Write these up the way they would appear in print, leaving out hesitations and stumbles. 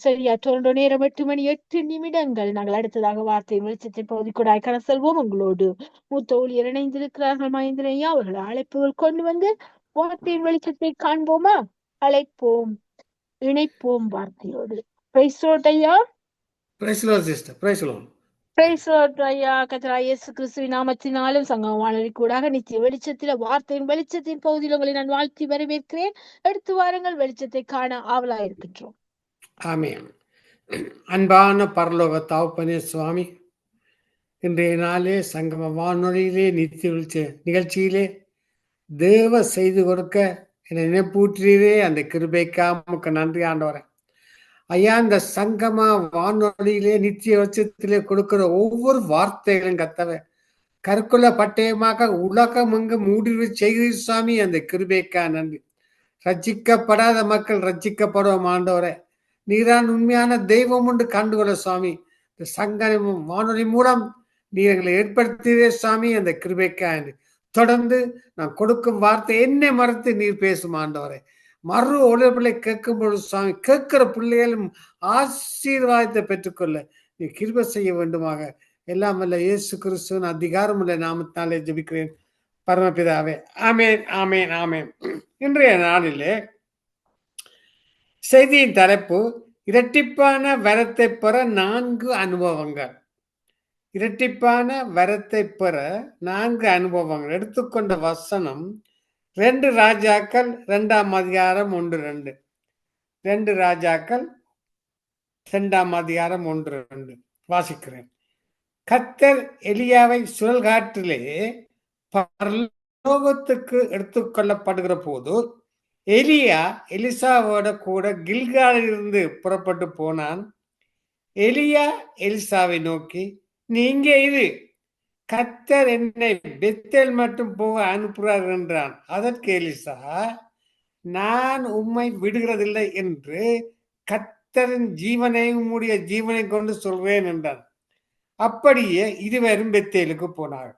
சரியா தொடர்ந்து நேரம் 8 மணி 8 நிமிடங்கள். நாங்கள் அடுத்ததாக வார்த்தை வெளிச்சத்தை பகுதிக்கூடாய் கடந்து செல்வோம். உங்களோடு மூத்த ஊழியர் இணைந்திருக்கிறார்கள் மகேந்திரன் ஐயா. அவர்களை அழைப்புகள் கொண்டு வந்து வார்த்தையின் வெளிச்சத்தை காண்போமா? அழைப்போம், இணைப்போம் வார்த்தையோடு. பிரைஸ் லார்ட் ஐயா. Praise lord sister. Praise lord. Praise lord ஐயா. கர்த்தராகிய இயேசு கிறிஸ்துவின் நாமத்தினாலும் சங்கம வானொலி கூடாக நித்திய வெளிச்சத்தில வார்த்தையின் வெளிச்சத்தின் பகுதியில் உங்களை நான் வாழ்த்தி வரவேற்கிறேன். எடுத்து வாருங்கள், வெளிச்சத்தை காண ஆவலாயிருக்கின்றோம். ஆமென். அன்பான பரலோக தகப்பனே சுவாமி, இன்றைய நாளே சங்கம வானொலியிலே நித்திய வெளிச்ச நிகழ்ச்சியிலே தேவ செய்து கொடுக்க என்னை நினைப்பூற்றீரே. அந்த கிருபைக்காக நன்றி ஆண்டவரே. ஐயா, இந்த சங்கம வானொலியிலே நித்திய வெளிச்சத்திலே கொடுக்கிற ஒவ்வொரு வார்த்தைகளும் கத்தவை கருக்குள்ள பட்டயமாக உலகம் எங்கு மூடிவு செய்கிறீர் சுவாமி. அந்த கிருபைக்கா நன்றி. ரட்சிக்கப்படாத மக்கள் ரட்சிக்கப்படுவோம் ஆண்டவரே. நீரான் உண்மையான தெய்வம் உண்டு கண்டுகொள்ள சுவாமி. இந்த சங்கம வானொலி மூலம் நீர் எங்களை ஏற்படுத்தியதே சுவாமி. அந்த கிருபைக்கா தொடர்ந்து நான் கொடுக்கும் வார்த்தை என்னை மறுத்து நீர் பேசும் ஆண்டவரே. மறு ஒளிபிள்ளை கேட்கும் பொழுது சுவாமி, கேட்கிற பிள்ளைகளும் ஆசீர்வாதத்தை பெற்றுக்கொள்ள நீ கிருபை செய்ய வேண்டுமாக எல்லாம் வல்ல இயேசு கிறிஸ்துவின் அதிகாரமுள்ள நாமத்தினாலே ஜெபிக்கிறேன் பரமபிதாவே. ஆமேன், ஆமேன், ஆமேன். இன்றைய நாளிலே செய்தியின் தலைப்பு இரட்டிப்பான வரத்தை பெற 4 அனுபவங்கள். இரட்டிப்பான வரத்தை பெற 4 அனுபவங்கள். எடுத்துக்கொண்ட வசனம் 2 ராஜாக்கள் 2ஆம் அதிகாரம் 1-2. 2 ராஜாக்கள் 2ஆம் அதிகாரம் 1-2 வாசிக்கிறேன். கர்த்தர் எலியாவை சுழல் காற்றிலே பரலோகத்துக்கு எடுத்துக்கொள்ளப்படுகிற போது எலியா எலிசாவோட கூட கில்காலிலிருந்து புறப்பட்டு போனான். எலியா எலிசாவை நோக்கி, நீ இங்கே இரு, கர்த்தர் என்னை பெத்தேல் மட்டும் போக அனுப்புகிறார் என்றான். அதற்கு எலிசா, நான் உம்மை விடுகிறதில்லை என்று கர்த்தரின் ஜீவனை உம்முடைய ஜீவனை கொண்டு சொல்வேன் என்றான். அப்படியே இருவரும் பெத்தேலுக்கு போனார்.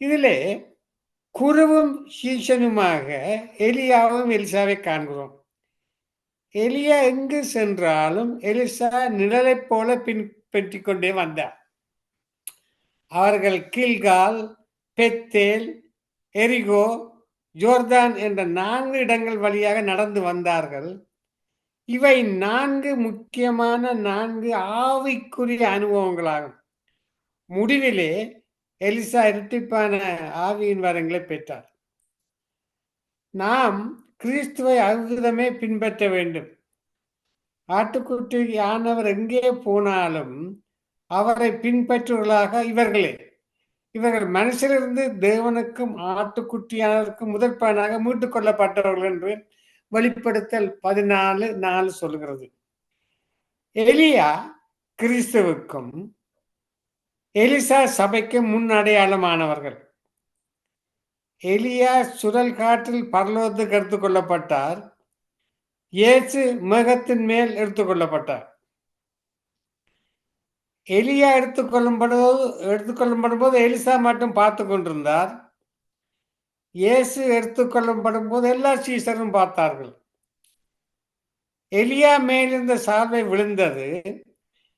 இதிலே குருவும் சீஷனுமாக எலியாவும் எலிசாவை காண்கிறோம். எலியா எங்கு சென்றாலும் எலிசா நிழலை போல பின்பற்றி கொண்டே வந்தார். அவர்கள் கில்கால், பெத்தேல், எரிகோ, ஜோர்தான் என்ற 4 இடங்கள் வழியாக நடந்து வந்தார்கள். இவை 4 முக்கியமான 4 ஆவிக்குரிய அனுபவங்களாகும். முடிவிலே எலிசா இரட்டிப்பான ஆவியின் வரங்களை பெற்றார். நாம் கிறிஸ்துவை அவ்விதமே பின்பற்ற வேண்டும். ஆட்டுக்குட்டி ஆனவர் எங்கே போனாலும் அவரை பின்பற்றுவர்களாக இவர்கள் மனுஷரிலிருந்து தேவனுக்கும் ஆட்டுக்குட்டியானவருக்கும் முதற்பயனாக மீட்டுக் கொள்ளப்பட்டவர்கள் என்று வெளிப்படுத்தல் 14:4 சொல்கிறது. எலியா கிறிஸ்துவுக்கும் எலிசா சபைக்கு முன் அடையாளமானவர்கள். எலியா சுழல் காற்றில் பரலோகத்துக்கு எடுத்துக்கொள்ளப்பட்டார். இயேசு மேகத்தின் மேல் எடுத்துக்கொள்ளப்பட்டார். எலியா எடுத்துக்கொள்ளப்படும் போது எலிசா மட்டும் பார்த்து கொண்டிருந்தார். இயேசு எடுத்துக்கொள்ளப்படும் போது எல்லா சீசரும் பார்த்தார்கள். எலியா மேலிருந்த சால்வை விழுந்தது.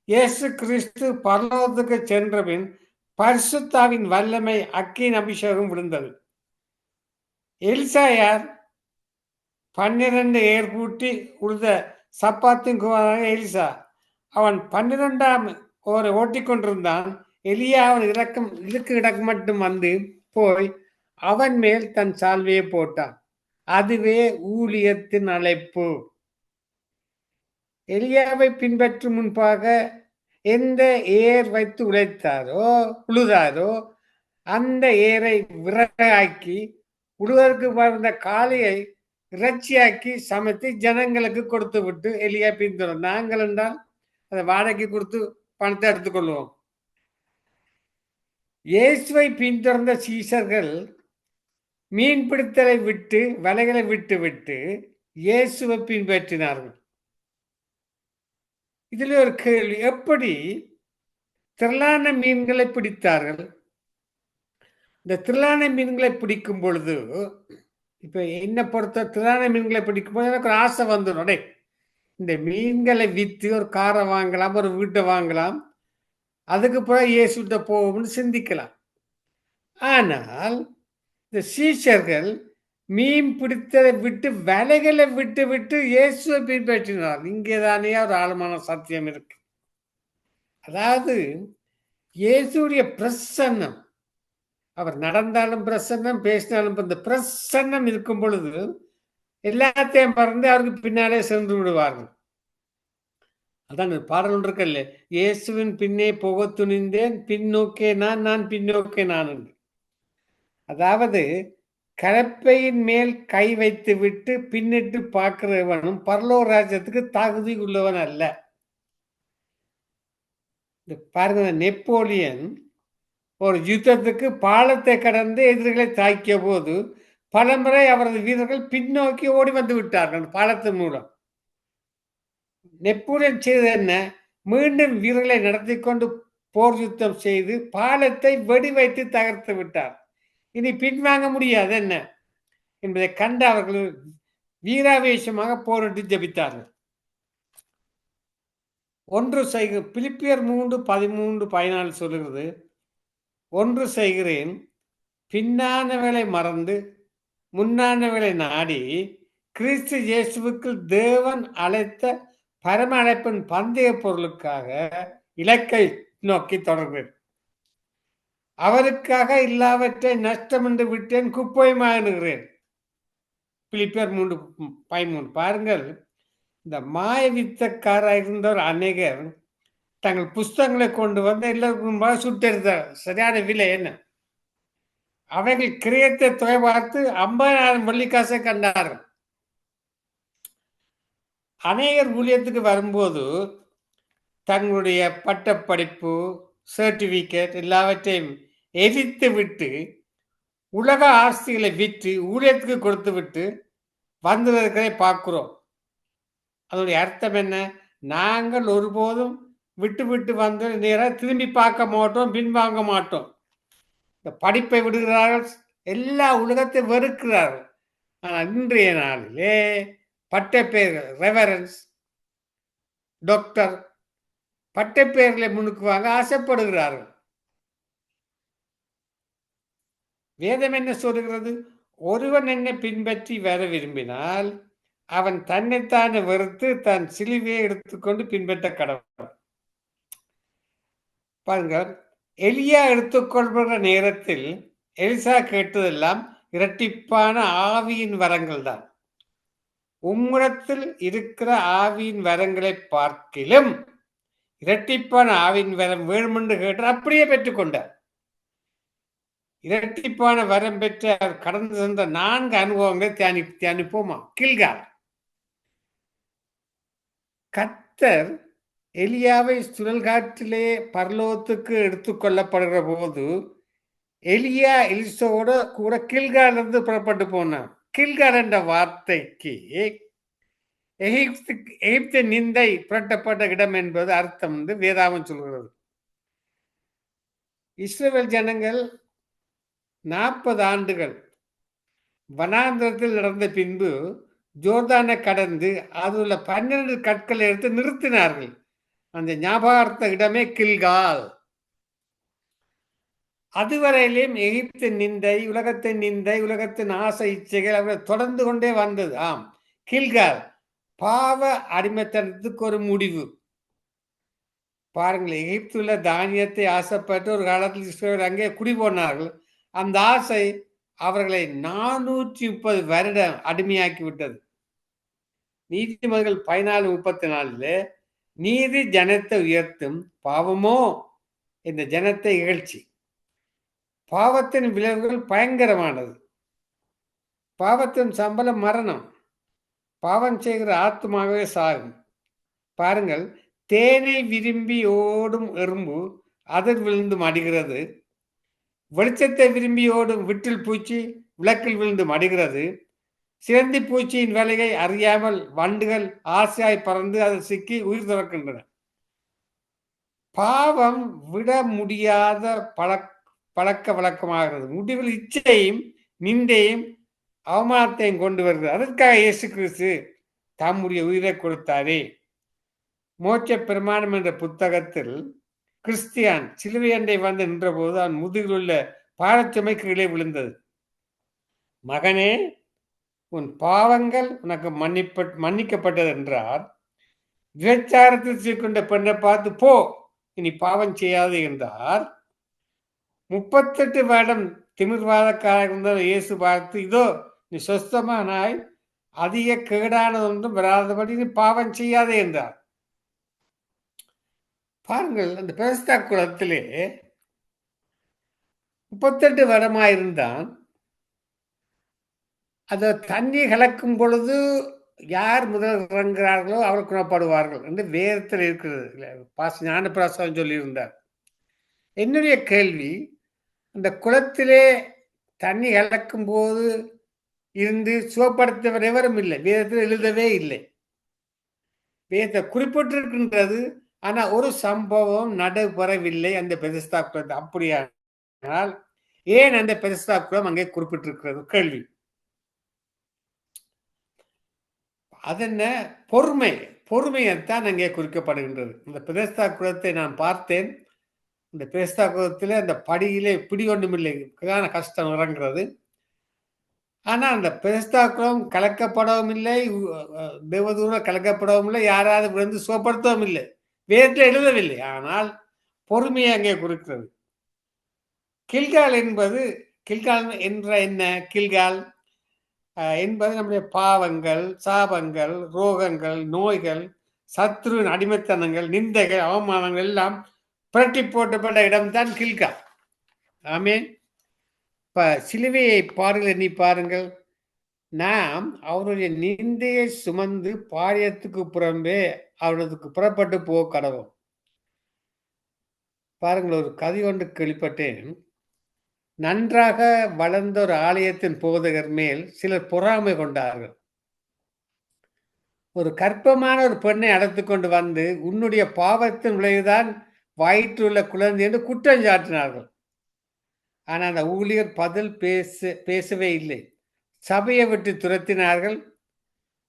இயேசு கிறிஸ்து பரலோகத்துக்கு சென்ற பின் பரிசுத்தாவின் வல்லமை அக்கின் அபிஷேகம் விழுந்தது. எலிசா யார்? 12 ஏற்பூட்டி உழுத சப்பாத்தின் குமாரனாக எலிசா. அவன் 12ஆம் ஓரை ஓட்டிக்கொண்டிருந்தான். எலியா அவன் இறக்கு மட்டும் வந்து போய் அவன் மேல் தன் சால்வையை போட்டான். அதுவே ஊழியத்தின் அழைப்பு. எலியாவை பின்பற்றும் முன்பாக எந்த ஏர் வைத்து உழுதாரோ அந்த ஏரை விறகாக்கி உழுவதற்கு வந்த காளையை இறைச்சியாக்கி சமைத்து ஜனங்களுக்கு கொடுத்து விட்டு எலியா பின்தொடரும். நாங்கள் என்றால் அதை வாடகைக்கு கொடுத்து பணத்தை எடுத்துக்கொள்வோம். இயேசுவை பின்தொடர்ந்த சீஷர்கள் மீன்பிடித்தலை விட்டு வலைகளை விட்டு இயேசுவை பின்பற்றினார்கள். இதில் ஒரு கேள்வி, எப்படி திரளான மீன்களை பிடித்தார்கள்? இந்த திரளான மீன்களை பிடிக்கும் பொழுது, இப்ப என்ன பொறுத்த திரளான மீன்களை பிடிக்கும் போது எனக்கு ஒரு ஆசை வந்துடும். இந்த மீன்களை வித்து ஒரு காரை வாங்கலாம், ஒரு வீட்டை வாங்கலாம். அதுக்கு பிறகு இயேசுட்ட போகும்னு சிந்திக்கலாம். ஆனால் இந்த சீஷர்கள் மீன் பிடித்ததை விட்டு வலைகளை விட்டு விட்டு இயேசுவை பின்பற்றினார். இங்கேதானே ஒரு ஆழமான சத்தியம் இருக்கு. அதாவது இயேசுடைய பிரசன்னம், அவர் நடந்தாலும் பிரசன்னம், பேசினாலும் இந்த பிரசன்னம் இருக்கும் பொழுது எல்லாத்தையும் மறந்து அவருக்கு பின்னாலே சென்று விடுவார்கள். அதான் பாடல் ஒன்று இருக்கல்ல, இயேசுவின் பின்னே போக துணிந்தேன், பின்னோக்கே நான் பின்னோக்கே நான் என்று. அதாவது கலப்பையின் மேல் கை வைத்து விட்டு பின்னிட்டு பார்க்கிறவனும் பரலோக ராஜ்யத்துக்கு தகுதி உள்ளவன் அல்ல. பாருங்க, நெப்போலியன் ஒரு யுத்தத்துக்கு பாலத்தை கடந்து எதிரிகளை தாக்கிய போது பலமுறை அவரது வீரர்கள் பின்னோக்கி ஓடி வந்து விட்டார்கள் பாலத்தின் மூலம். நெப்போலியன் செய்தது என்ன? மீண்டும் வீரர்களை நடத்தி கொண்டு போர் யுத்தம் செய்து பாலத்தை வெடி வைத்து தகர்த்து விட்டார். இனி பின்வாங்க முடியாது என்ன என்பதை கண்டு அவர்கள் வீராவேசமாக போரிட்டு ஜெபித்தார்கள். ஒன்று செய்க பிலிப்பியர் 3:13-14 சொல்லுகிறது, ஒன்று செய்கிறேன், பின்னானவளை மறந்து முன்னானவளை நாடி கிறிஸ்து இயேசுவுக்குள் தேவன் அழைத்த பரம அழைப்பின் பந்தய பொருளுக்காக இலக்கை நோக்கி தொடர்கிறேன். அவருக்காக இல்லாவற்றை நஷ்டம் என்று விட்டேன், குப்பையுமாகிறேன். பிலிப்பியர் 3:13. பாருங்கள், இந்த மாய வித்தக்காராக இருந்தவர் அநேகர் தங்கள் புஸ்தகங்களை கொண்டு வந்து எல்லாருக்கும் சுட்டெடுத்தார். சரியான விலை என்ன? அவைகள் கிரியத்தை தொகை பார்த்து 50,000 வெள்ளிக்காசை கண்டார்கள். அநேகர் ஊழியத்துக்கு வரும்போது தங்களுடைய பட்டப்படிப்பு, சர்டிபிகேட் எல்லாவற்றையும் எரித்து விட்டு உலக ஆஸ்திகளை விற்று ஊழியத்துக்கு கொடுத்து விட்டு வந்ததை பார்க்கிறோம். அதனுடைய அர்த்தம் என்ன? நாங்கள் ஒருபோதும் விட்டு விட்டு வந்து நேராக திரும்பி பார்க்க மாட்டோம், பின்வாங்க மாட்டோம். இந்த படிப்பை விடுகிறார்கள், எல்லா உலகத்தை வெறுக்கிறார்கள். ஆனால் இன்றைய நாளிலே பட்டப்பெயர்கள், ரெவரன்ஸ், டாக்டர், பட்டப்பெயர்களை முன்னுக்குவாங்க ஆசைப்படுகிறார்கள். வேதம் என்ன சொல்கிறது? ஒருவன் என்னை பின்பற்றி வர விரும்பினால் அவன் தன்னைத்தானே வெறுத்து தன் சிலுவையை எடுத்துக்கொண்டு பின்பற்ற கடவுள். பாருங்க, எலியா எடுத்துக்கொள்கிற நேரத்தில் எலிசா கேட்டதெல்லாம் இரட்டிப்பான ஆவியின் வரங்கள் தான். உம்மிடத்தில் இருக்கிற ஆவியின் வரங்களை பார்க்கிலும் இரட்டிப்பான ஆவியின் வரம் வேணுமென்று கேட்டு அப்படியே பெற்றுக்கொண்டார். இரட்டிப்பான வரம் பெற்ற கடந்து சென்ற 4 அனுபவங்களை தியானிப்போமா? கில்கால். கர்த்தர் எலியாவை சுழல் காற்றிலே பரலோகத்துக்கு எடுத்துக்கொள்ளப்படுகிற போது எலியா எலிசோட கூட கில்கால் இருந்து புறப்பட்டு போனான். கில்கால் என்ற வார்த்தைக்கு எகிப்து நிந்தை புரட்டப்பட்ட இடம் என்பது அர்த்தம் என்று வேதாகம் சொல்கிறது. இஸ்ரவேல் ஜனங்கள் 40 ஆண்டுகள் வனாந்திரத்தில் நடந்த பின்பு ஜோர்தானை கடந்து அதில் 12 கற்களை எடுத்து நிறுத்தினார்கள். அந்த ஞாபகார்த்த இடமே கில்கால். அதுவரையிலும் எகிப்தின் நிந்தை, உலகத்தின் நிந்தை, உலகத்தின் ஆசை இச்சைகள் அவர்கள் தொடர்ந்து கொண்டே வந்தது. ஆம், கில்கால் பாவ அடிமைத்தனத்துக்கு ஒரு முடிவு. பாருங்கள், எகிப்துள்ள தானியத்தை ஆசைப்பட்டு ஒரு காலத்தில் இஸ்ரவேல் அங்கே குடி போனார்கள். அந்த ஆசை அவர்களை 430 வருடம் அடிமையாக்கி விட்டது. நீதிமொழிகள் 14:34 நீதி ஜனத்தை உயர்த்தும், பாவமோ இந்த ஜனத்தை இகழ்ச்சி. பாவத்தின் விளைவுகள் பயங்கரமானது. பாவத்தின் சம்பளம் மரணம். பாவம் செய்கிற ஆத்மாவே சாகும். பாருங்கள், தேனை விரும்பி ஓடும் எறும்பு அதில் விழுந்து மடிகிறது. வெளிச்சத்தை விரும்பி ஓடும் விட்டில் பூச்சி விளக்கில் விழுந்து மடிகிறது. சிலந்தி பூச்சியின் வேலையை அறியாமல் வண்டுகள் ஆசையாய் பறந்து அதில் சிக்கி உயிர் துறக்கின்றன. பாவம் விட முடியாத பழக்க வழக்கமாகிறது. முடிவில் இச்சையும் நிந்தையும் அவமானத்தையும் கொண்டு வருகிறது. அதற்காக இயேசு கிறிஸ்து தம்முடைய உயிரை கொடுத்தாரே. மோட்ச பிரமாணம் என்ற புத்தகத்தில் கிறிஸ்தியான் சிலுவை அண்டை வந்து நின்றபோது அவன் முதுகில் உள்ள பாரச்சுமை கீழே விழுந்தது. மகனே, உன் பாவங்கள் உனக்கு மன்னிக்கப்பட்டது என்றார். விபச்சாரத்தில் சிக்கொண்ட பெண்ணை பார்த்து போ, இனி பாவம் செய்யாது என்றார். 38 வருடம் திமிர்வாதக்காரர் இருந்த இயேசு பார்த்து, இதோ நீ சொஸ்தமானாய், அதிக கேடானது ஒன்றும் வராதபடி நீ பாவம் செய்யாதே என்றார். பாருங்கள், அந்த பெஸ்தா குளத்திலே 38 வருடமாயிருந்தான். அதை தண்ணி கலக்கும் பொழுது யார் முதல் இறங்குகிறார்களோ அவர் குணப்படுவார்கள் என்று வேதத்தில் இருக்கிறது. ஞானப்பிரசாதம் சொல்லியிருந்தார். என்னுடைய கேள்வி, அந்த குளத்திலே தண்ணி கலக்கும் போது இருந்து சுகப்படுத்தவர் எவரும் இல்லை, வேதத்தில் எழுதவே இல்லை. வேதத்தை குறிப்பிட்டிருக்கின்றது, ஆனா ஒரு சம்பவம் நடைபெறவில்லை அந்த பெதஸ்தா குளத்தை. அப்படியானால் ஏன் அந்த பெதஸ்தா குளம் அங்கே குறிப்பிட்டிருக்கிறது? கேள்வி. அதென்ன பொறுமையைத்தான் அங்கே குறிக்கப்படுகின்றது. இந்த பெதஸ்தா குளத்தை நான் பார்த்தேன். இந்த பெதஸ்தா குளத்திலே அந்த படியிலே பிடி ஒன்றும் இல்லை, கஷ்டம் இறங்குறது. ஆனா அந்த பெதஸ்தா குளம் கலக்கப்படவும் இல்லை, தேவதூரம் கலக்கப்படவும் இல்லை, யாராவது விழுந்து சுகப்படுத்தவும் இல்லை, வேதத்தில் எழுதவில்லை. ஆனால் பொறுமையை அங்கே குறிக்கிறது. கில்கால் என்ற என்ன? கில்கால் என்பது நம்முடைய பாவங்கள், சாபங்கள், ரோகங்கள், நோய்கள், சத்ருவின் அடிமைத்தனங்கள், நிந்தைகள், அவமானங்கள் எல்லாம் புரட்டி போட்டப்பட்ட இடம்தான் கில்கால். ஆமேன். இப்ப சிலுவையை பாருங்கள், நீ பாருங்கள். நாம் அவருடைய நிந்தையை சுமந்து பாரியத்துக்கு புறம்பே அவரதுக்கு புறப்பட்டு போக கடவோம். பாருங்கள், ஒரு கதை ஒன்று கேள்விப்பட்டேன். நன்றாக வளர்ந்த ஒரு ஆலயத்தின் போதகர் மேல் சிலர் பொறாமை கொண்டார்கள். ஒரு கற்பமான ஒரு பெண்ணை அழைத்து கொண்டு வந்து உன்னுடைய பாவத்தின் விளைவுதான் வயிற்றுள்ள குழந்தை என்று குற்றம் சாட்டினார்கள். ஆனால் அந்த ஊழியர் பதில் பேசவே இல்லை. சபையை விட்டு துரத்தினார்கள்.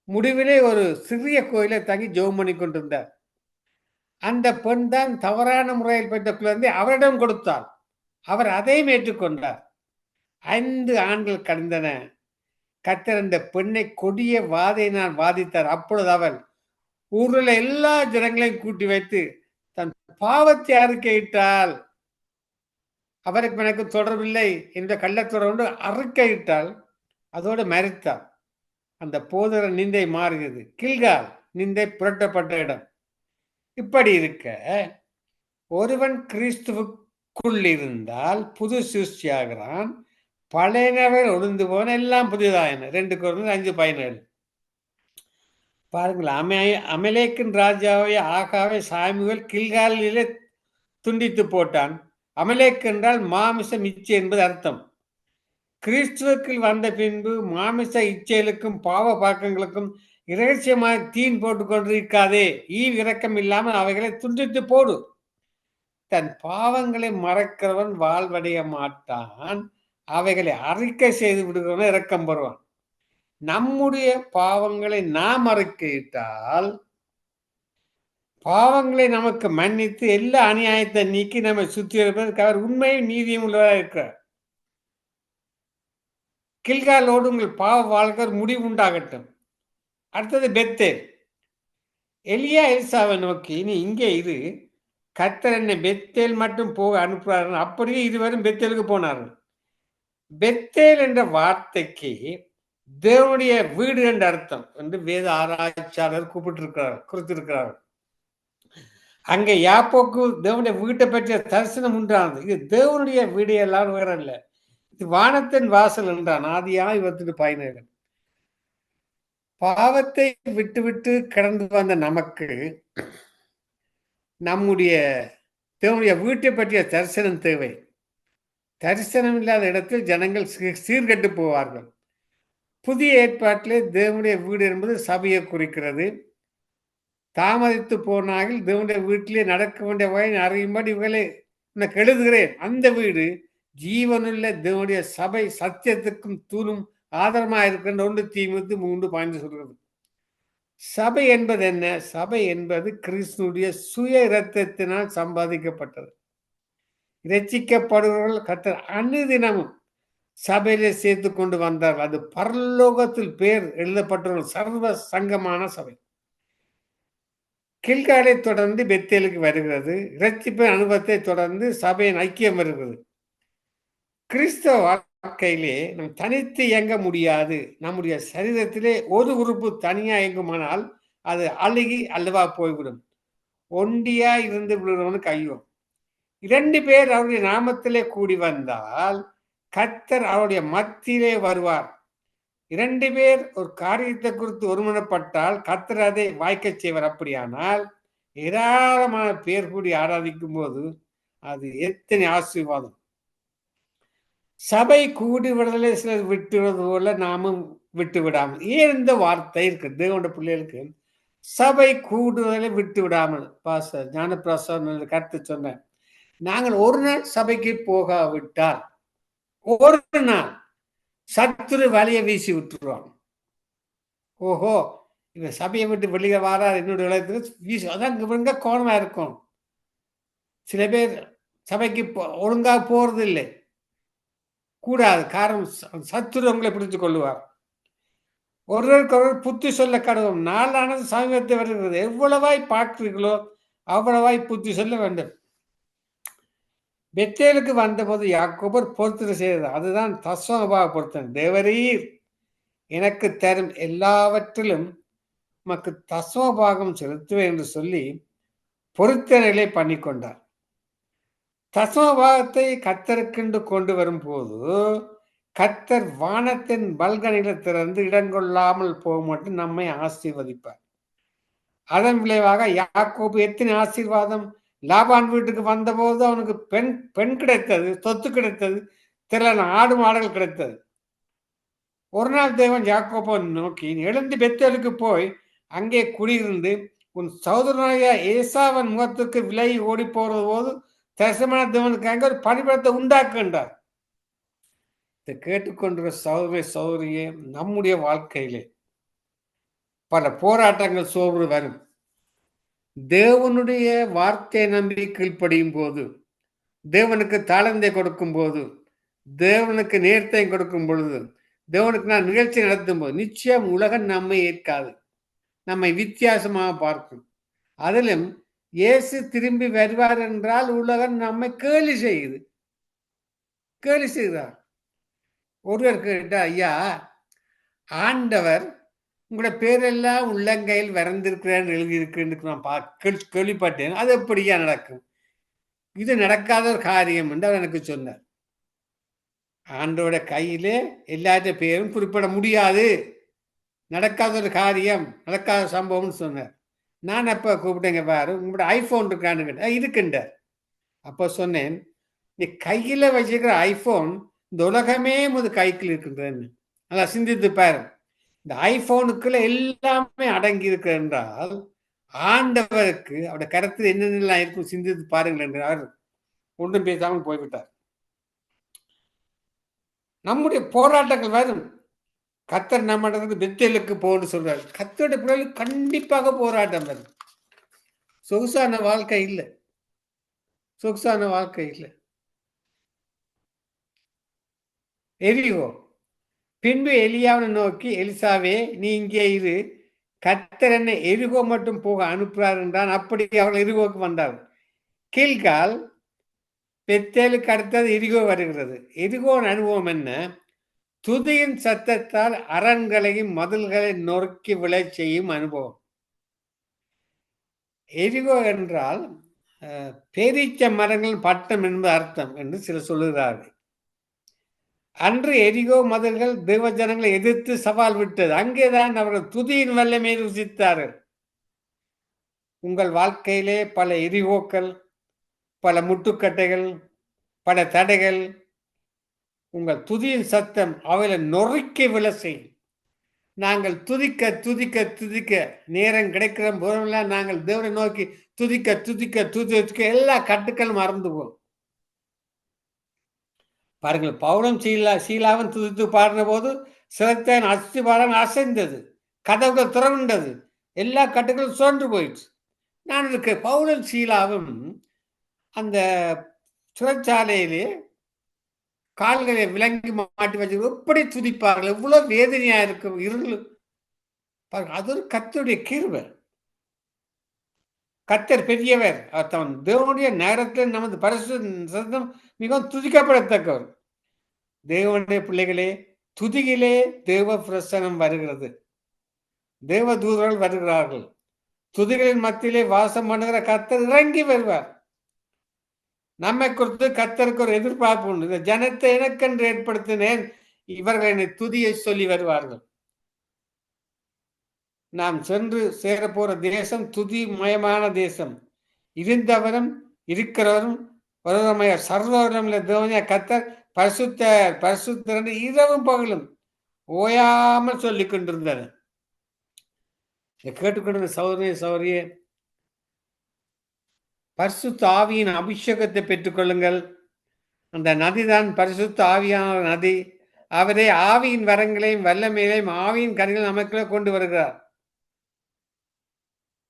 முடிவிலே ஒரு சிறிய கோயிலை தங்கி ஜெபம் பண்ணி கொண்டிருந்தார். அந்த பெண் தான் தவறான முறையில் பெற்ற குழந்தை அவரிடம் கொடுத்தார். அவர் அதையும் ஏற்றுக்கொண்டார். 5 ஆண்டுகள் கடந்தன. கர்த்தர் அந்த பெண்ணை கொடிய வாதையினால் வாதித்தார். அப்பொழுது அவள் ஊரில் எல்லா ஜனங்களையும் கூட்டி வைத்து தன் பாவத்தை அறிக்கையிட்டால், அவருக்கு எனக்கு தொடர்பில்லை என்ற கள்ளத்தொடர்பு அறிக்கையிட்டால், அதோடு மரித்தார். அந்த போதர நிந்தை மாறுகிறது. கில்கால் நிந்தை புரட்டப்பட்ட இடம். இப்படி இருக்க ஒருவன் கிறிஸ்துவுக்குள் இருந்தால் புது சிருஷ்டியாகிறான், பழையனவை ஒளிந்து போன எல்லாம் புதிதாயின. 2 கொரிந்தியர் 5:17. பாருங்கள், அமலேக்கின் ராஜாவை ஆகாவை சாமுவேல் கில்காலிலே துண்டித்து போட்டான். அமலேக் என்றால் மாமிசம் இச்சை என்பது அர்த்தம். கிறிஸ்துவுக்குள் வந்த பின்பு மாமிச இச்சைகளுக்கும் பாவ பழக்கங்களுக்கும் இரகசியமாக தீன் போட்டு கொண்டிருக்காதே. இரக்கம் இல்லாமல் அவைகளை துண்டித்து போடு. தன் பாவங்களை மறைக்கிறவன் வாழ்வடைய மாட்டான், அவைகளை அறிக்கை செய்து விடுகிறவன் இரக்கம் பெறுவான். நம்முடைய பாவங்களை நாம் அறிக்கையிட்டால் பாவங்களை நமக்கு மன்னித்து எல்லா அநியாயத்தை நீக்கி நம்மை சுத்திகரிப்பதற்கு அவர் உண்மையும் நீதியும் உள்ளவராக இருக்கிறார். கில்காலோடு உங்கள் பாவ வாழ்க்கை முடிவு உண்டாகட்டும். அடுத்தது பெத்தேல். எலியா எலிசாவை நோக்கி, நீ இங்கே இரு, கர்த்தர் என்னை பெத்தேல் மட்டும் போக அனுப்புறாரு. அப்படியே இருவரும் பெத்தேலுக்கு போனார்கள். பெத்தேல் என்ற வார்த்தைக்கு தேவனுடைய வீடு என்ற அர்த்தம் என்று வேத ஆராய்ச்சியாளர் குறித்திருக்கிறார்கள். அங்கே யாப்போக்கு தேவனுடைய வீட்டை பற்றிய தரிசனம் உண்டானது. இது தேவனுடைய வீடு எல்லாரும் வேற இல்லை, இது வானத்தின் வாசல் என்றான். ஆதியாக 27:17. பாவத்தை விட்டு விட்டு கடந்து வந்த நமக்கு நம்முடைய தேவனுடைய வீட்டை பற்றிய தரிசனம் தேவை. தரிசனம் இல்லாத இடத்தில் ஜனங்கள் சீர்கட்டு போவார்கள். புதிய ஏற்பாட்டிலே தேவனுடைய வீடு என்பது சபையை குறிக்கிறது. தாமதித்து போனார்கள், தேவனுடைய வீட்டிலே நடக்க வேண்டிய வகையை அறியும்படி இவர்களை உனக்கு எழுதுகிறேன். அந்த வீடு ஜீவனுள்ள தேவனுடைய சபை, சத்தியத்துக்கும் தூணும் ஆதாரமாக இருக்கின்ற 1 தீமோத்தேயு 3:15 சொல்கிறது. சபை என்பது என்ன? சபை என்பது கிறிஸ்துடைய சுய இரத்தத்தினால் சம்பாதிக்கப்பட்டது. இரட்சிக்கப்படுபவர்கள் கர்த்தர் அனுதினமும் சபையிலே சேர்த்து கொண்டு வந்தார். அது பரலோகத்தில் பேர் எழுதப்பட்ட சர்வ சங்கமான சபை. கில்காலை தொடர்ந்து பெத்தேலுக்கு வருகிறது. இரட்சிப்பின் அனுபவத்தை தொடர்ந்து சபையின் ஐக்கியம் வருகிறது. கிறிஸ்தவ வாழ்க்கையிலே நம் தனித்து இயங்க முடியாது. நம்முடைய சரீரத்திலே ஒரு உறுப்பு தனியா இயங்குமானால் அது அழுகி அல்லவா போய்விடும். ஒண்டியா இருந்து விடுறவனுக்கு ஐயோ. 2 பேர் அவருடைய நாமத்திலே கூடி வந்தால் கர்த்தர் அவருடைய மத்தியிலே வருவார். 2 பேர் ஒரு காரியத்தை குறித்து ஒருமனப்பட்டால் கர்த்தர் அதை வாய்க்கச் செய்வார். அப்படியானால் ஏராளமான பேர் கூடி ஆராதிக்கும் போது அது எத்தனை ஆசீர்வாதம். சபை கூடி விடுதலை சிலர் விட்டுவது போல நாமும் விட்டு விடாமல். ஏன் இந்த வார்த்தை இருக்கு தேவனுடைய பிள்ளைகளுக்கு? சபை கூடுதலை விட்டு விடாமல். பாஸ்டர் ஞானப்பிரசாத் கருத்து சொன்ன, நாங்கள் ஒரு நாள் சபைக்கு போகாவிட்டால் ஒரு நாள் சத்துரு வலையை வீசி விட்டுருவாங்க. ஓஹோ, இவன் சபையை விட்டு வெளியே வாரார் என்னுடைய உலகத்துக்கு வீசி, அதான் இவங்க கோணமா இருக்கும். சில பேர் சபைக்கு ஒழுங்கா போறது இல்லை, கூடாது. காரணம் சத்துரு உங்களை பிடித்து கொள்ளுவார். ஒருவருக்கு ஒருவர் புத்தி சொல்ல கடவும். நாளானது சமீபத்தை வருகிறது. எவ்வளவாய் பார்க்கிறீர்களோ அவ்வளவாய் புத்தி சொல்ல வேண்டும். பெத்தேலுக்கு வந்தபோது யாக்கோபர் பொறுத்தனை செய்தது. அதுதான் தசமபாக பொருத்தனை. தேவரீர் எனக்கு தரும் எல்லாவற்றிலும் நமக்கு தசமபாகம் செலுத்துவேன் என்று சொல்லி பொருத்தனைகளை பண்ணி கொண்டார். தசமபாகத்தை கர்த்தருக்கென்று கொண்டு வரும்போது கர்த்தர் வானத்தின் பல்கனிகளை திறந்து இடங்கொள்ளாமல் போக மட்டும் நம்மை ஆசீர்வதிப்பார். அதன் விளைவாக யாக்கோபு எத்தனை ஆசீர்வாதம்! லாபான் வீட்டுக்கு வந்தபோது அவனுக்கு பெண் கிடைத்தது, சொத்து கிடைத்தது, திரளான ஆடு மாடுகள் கிடைத்தது. ஒரு நாள் தேவன் யாக்கோபை நோக்கி, எழுந்து பெத்தேலுக்கு போய் அங்கே குடியிருந்து உன் சகோதரனாகிய ஏசாவன் முகத்துக்கு விலகி ஓடி போறது போது தரிசனமான தேவனுக்கு அங்கே ஒரு பணிபடத்தை உண்டாக்குகின்றார். இதை கேட்டுக்கொண்டிருக்கிற சகோதரியே, நம்முடைய வாழ்க்கையிலே பல போராட்டங்கள் சோர்வு வரும். தேவனுடைய வார்த்தை நம்பி கீழ்ப்படியும் போது, தேவனுக்கு தாளந்தை கொடுக்கும் போது, தேவனுக்கு நேர்த்தை கொடுக்கும் பொழுது, தேவனுக்கு நான் நிகழ்ச்சி நடத்தும் போது நிச்சயம் உலகம் நம்மை ஏற்காது, நம்மை வித்தியாசமாக பார்க்கும். அதிலும் இயேசு திரும்பி வருவார் என்றால் உலகம் நம்மை கேலி செய்கிறார். ஒருவர் கேட்டா, ஐயா, ஆண்டவர் உங்களோட பேரெல்லாம் உள்ளங்கையில் வரைந்திருக்கிறேன் எழுதியிருக்கிறேன் நான் கேள்விப்பட்டேன், அது எப்படியா நடக்கும்? இது நடக்காத ஒரு காரியம் என்று அவர் எனக்கு சொன்னார். ஆண்டோட கையிலே எல்லாத்த பேரும் குறிப்பிட முடியாது, நடக்காத ஒரு காரியம், நடக்காத சம்பவம்னு சொன்னார். நான் அப்ப கூப்பிட்டேங்க, பாரு உங்களோட ஐபோன் இருக்கான்னு கேட்டேன். இருக்குண்டார். அப்போ சொன்னேன், நீ கையில வச்சிருக்கிற ஐபோன் இந்த உலகமே கைக்குள் இருக்கின்றன்னு நல்லா சிந்தித்து பாரு. இந்த ஐபோனுக்குள்ள எல்லாமே அடங்கி இருக்கு என்றால் ஆண்டவருக்கு அவருடைய கருத்தில் என்னென்னலாம் இருக்கும் சிந்தித்து பாருங்கள் என்று அவர் ஒன்றும் பேசாமல் போய்விட்டார். நம்முடைய போராட்டங்கள் வரும். கர்த்தர் நம்ம பெத்தேலுக்கு போன்னு சொல்றாரு. கர்த்தருடைய பிள்ளைகளுக்கு கண்டிப்பாக போராட்டம் வரும். சொகுசான வாழ்க்கை இல்லை, சொகுசான வாழ்க்கை இல்லை. எரிகோ பின்பு எலியாவை நோக்கி, எலிசாவே நீ இங்கே இரு, கர்த்தர் என்னை எரிகோ மட்டும் போக அனுப்புறார் என்றான். அப்படி அவர்கள் எரிகோக்கு வந்தார்கள். கீழ்கால் பெத்தேலுக்கு அடுத்தது எரிகோ வருகிறது. எரிகோன் அனுபவம் என்ன? துதியின் சத்தத்தால் அரண்களையும் மதில்களை நொறுக்கி விழச் செய்யும் அனுபவம். எரிகோ என்றால் பேரீச்ச மரங்கள் பட்டம் என்பது அர்த்தம் என்று சிலர் சொல்லுகிறார்கள். அன்று எரிகோ மதில்கள் தேவ ஜனங்களை எதிர்த்து சவால் விட்டது. அங்கேதான் அவர்கள் துதியின் வல்லமை ருசித்தார்கள். உங்கள் வாழ்க்கையிலே பல எரிகோக்கள், பல முட்டுக்கட்டைகள், பல தடைகள், உங்கள் துதியின் சத்தம் அவைகளை நொறுக்கி விழ செய்யும். நாங்கள் துதிக்க துதிக்க துதிக்க நேரம் கிடைக்கிற போதெல்லாம் நாங்கள் தேவனை நோக்கி துதிக்க துதிக்க துதிக்க எல்லா கட்டுக்களும் மறந்து போகும். பாருங்கள், பவுலும் சீலாவும் துதித்து பாடின போது சிலத்தான் அஸ்திபாரம் அசைந்தது, கதவுகள் திறந்தது, எல்லா கட்டுகளும் சுழன்று போயிடுச்சு. நான் இதுக்கு பவுலும் சீலாவும் அந்த சிறைச்சாலையிலே கால்களை விலங்கி மாட்டி வச்சு எப்படி துதிப்பார்கள், எவ்வளவு வேதனையா இருக்கும் இருள். அது ஒரு கர்த்தருடைய கிருபை. கர்த்தர் பெரியவர். தம் தேவனுடைய நேரத்தில் நமது பரிசுத்தம் மிகவும் துதிக்கப்படத்தக்கவர். தேவனுடைய பிள்ளைகளே, துதியிலே தேவ பிரசனம் வருகிறது. தேவ தூதர்கள் வருகிறார்கள். துதிகளின் மத்தியிலே வாசம் பண்ணுகிற கர்த்தர் இறங்கி வருவார். நம்மை குறித்து கர்த்தருக்கு ஒரு எதிர்பார்ப்பு உண்டு. இந்த ஜனத்தை எனக்கென்று ஏற்படுத்தினேன், இவர்கள் என்னை துதியை சொல்லி வருவார்கள். நாம் சென்று சேரப்போற தேசம் துதி மயமான தேசம். இருந்தவரும் இருக்கிறவரும் ஒருவருடைய சர்வரும் தேவனைய கர்த்தர் பரிசுத்த பரிசுத்தர் இரவும் பகலும் ஓயாமல் சொல்லிக் கொண்டிருந்தது. கேட்டுக்கொண்டிருந்த சௌரிய சௌரியே, பரிசுத்த ஆவியின் அபிஷேகத்தை பெற்றுக்கொள்ளுங்கள். அந்த நதிதான் பரிசுத்த ஆவியான நதி. அவரே ஆவியின் வரங்களையும் வல்லமைகளையும் ஆவியின் கனிகளை நமக்குள்ளே கொண்டு வருகிறார்.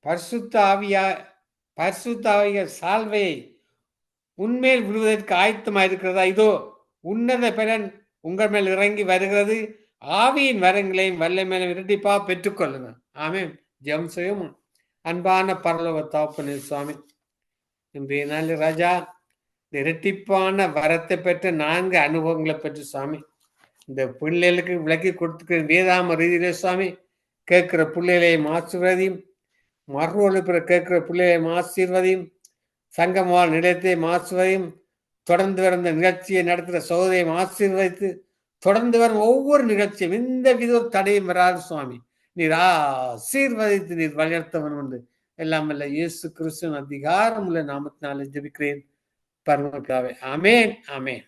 பரிசுத்த ஆவிய சால்வையை உன்மேல் விடுவதற்கு ஆயத்தமாக இருக்கிறதா? இதோ உன்னத பலன் உங்கள் மேல் இறங்கி வருகிறது. ஆவியின் வரங்களையும் வல்லமையிலும் இரட்டிப்பா பெற்றுக்கொள்ளுங்க. ஆமென். ஜெபம் செய்யும். அன்பான பரலோக தகப்பனே சுவாமி, இன்றைய நாள் ராஜா, இந்த இரட்டிப்பான வரத்தை பெற்ற 4 அனுபவங்களை பெற்று சுவாமி, இந்த பிள்ளைகளுக்கு விளக்கி கொடுத்துக்கிற வேதாம ரீதியிலே சுவாமி, கேட்கிற பிள்ளைகளையும் ஆசீர்வதியும், மறுவழுப்புற கேட்கிற பிள்ளைகளையும் ஆசீர்வதியும், சங்கமவாழ் நிலையத்தையும் ஆசீர்வதியும், தொடர்ந்து வரும் இந்த நிகழ்ச்சியை நடத்துகிற சோதனையும் ஆசீர்வதித்து, தொடர்ந்து வரும் ஒவ்வொரு நிகழ்ச்சியும் எந்த வித தடையும் வராது சுவாமி, நீர் ஆசீர்வதித்து நீர் வழிநடத்தவன் உண்டு. எல்லாம் வல்ல இயேசு கிறிஸ்துவின் அதிகாரம் உள்ள நாமத்தினாலே ஜெபிக்கிறேன் பரமபிதாவே. ஆமென், ஆமென்.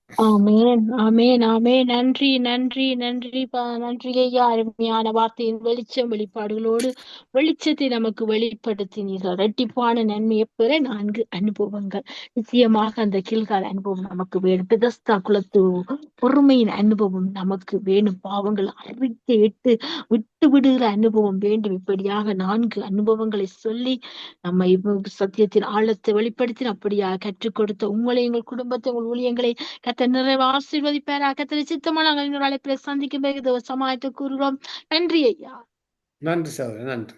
ஆமென், ஆமென், ஆமென். நன்றி, நன்றி, நன்றி, நன்றி ஐயா. அருமையான வார்த்தையின் வெளிச்சம் வெளிப்பாடுகளோடு வெளிச்சத்தை நமக்கு வெளிப்படுத்தினீர்கள். இரட்டிப்பான நன்மையை பெற 4 அனுபவங்கள். நிச்சயமாக அந்த கீழ்கால அனுபவம் நமக்கு வேணும். பிதஸ்தா குலத்து பொறுமையின் அனுபவம் நமக்கு வேணும். பாவங்கள் அறிக்கையிட்டு விட்டு விடுகிற அனுபவம் வேண்டும். இப்படியாக 4 அனுபவங்களை சொல்லி நம்மை சத்தியத்தின் ஆழத்தை வெளிப்படுத்தி அப்படியாக கற்றுக் கொடுத்த உங்களை, எங்கள் குடும்பத்தை, உங்கள் ஊழியங்களை கர்த்தர் நிறைவு ஆசீர்வதிப்பாராக. கர்த்தரை சித்தமா நாங்கள் இன்னொரு அழைப்பில் சந்திக்கும் போது சமாளித்து கூறுகிறோம். நன்றி ஐயா. நன்றி சகோதரர், நன்றி.